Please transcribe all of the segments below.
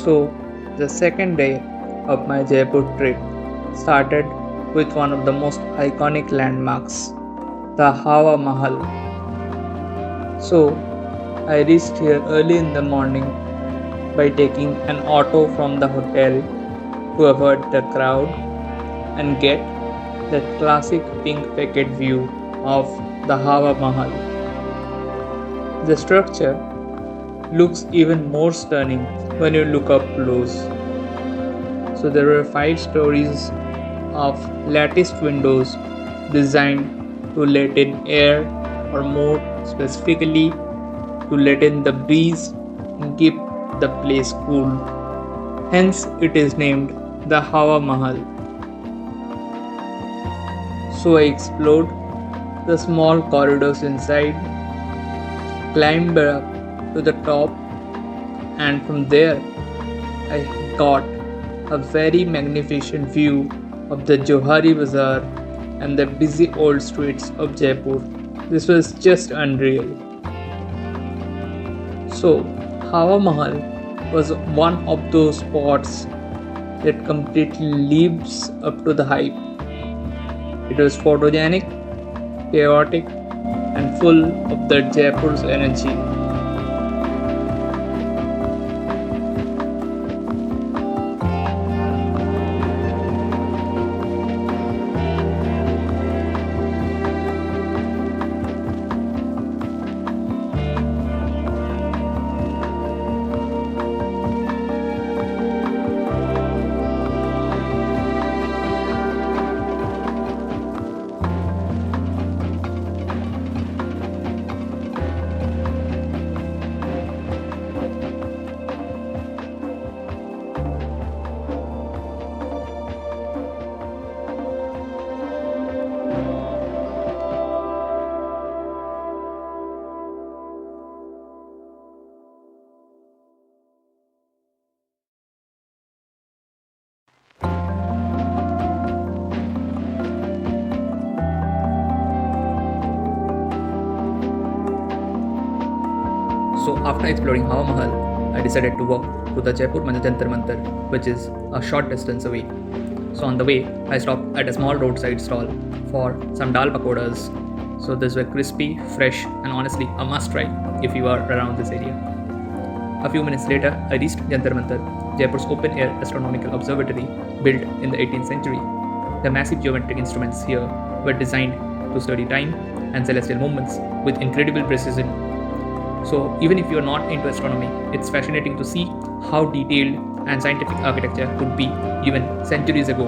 So, the second day of my Jaipur trip started with one of the most iconic landmarks, the Hawa Mahal. So, I reached here early in the morning by taking an auto from the hotel to avoid the crowd and get that classic pink packet view of the Hawa Mahal. The structure looks even more stunning when you look up close. So there were 5 stories of latticed windows designed to let in air, or more specifically to let in the breeze and keep the place cool. Hence it is named the Hawa Mahal. So I explored the small corridors inside, climbed up to the top, and from there I got a very magnificent view of the Johari Bazaar and the busy old streets of Jaipur. This was just unreal. So, Hawa Mahal was one of those spots that completely lives up to the hype. It was photogenic, chaotic, and full of the Jaipur's energy. So after exploring Hawa Mahal, I decided to walk to the Jaipur Jantar Mantar, which is a short distance away. So on the way, I stopped at a small roadside stall for some dal pakoras. So these were crispy, fresh, and honestly a must try if you are around this area. A few minutes later, I reached Jantar Mantar, Jaipur's open-air astronomical observatory built in the 18th century. The massive geometric instruments here were designed to study time and celestial movements with incredible precision. So even if you're not into astronomy, it's fascinating to see how detailed and scientific architecture could be even centuries ago.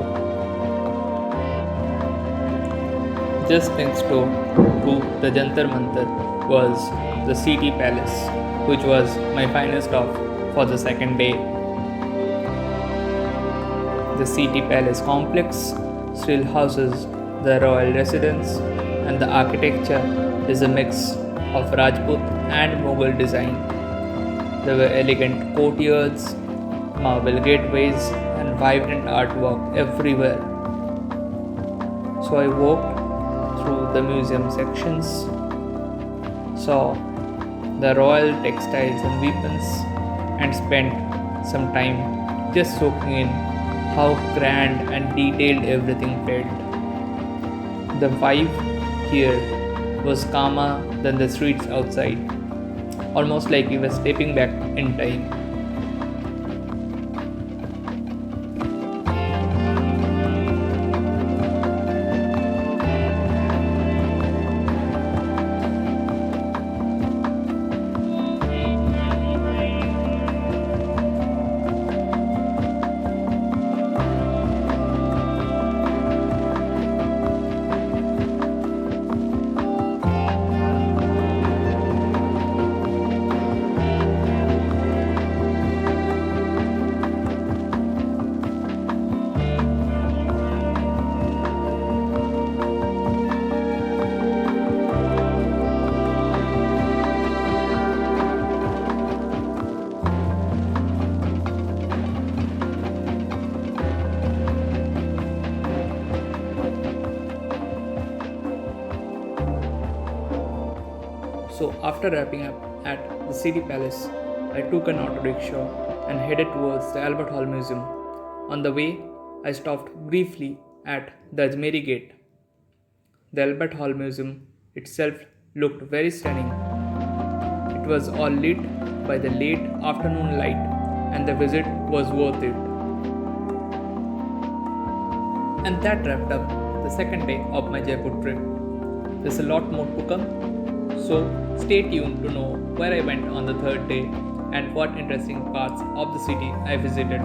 Just next door to the Jantar Mantar was the City Palace, which was my final stop for the second day. The City Palace complex still houses the royal residence, and the architecture is a mix of Rajput and Mughal design. There were elegant courtyards, marble gateways, and vibrant artwork everywhere. So I walked through the museum sections, saw the royal textiles and weapons, and spent some time just soaking in how grand and detailed everything felt. The vibe here was calmer than the streets outside, almost like we were stepping back in time. So after wrapping up at the City Palace, I took an auto rickshaw and headed towards the Albert Hall Museum. On the way, I stopped briefly at the Ajmeri gate. The Albert Hall Museum itself looked very stunning. It was all lit by the late afternoon light, and the visit was worth it. And that wrapped up the second day of my Jaipur trip. There's a lot more to come, so stay tuned to know where I went on the third day and what interesting parts of the city I visited.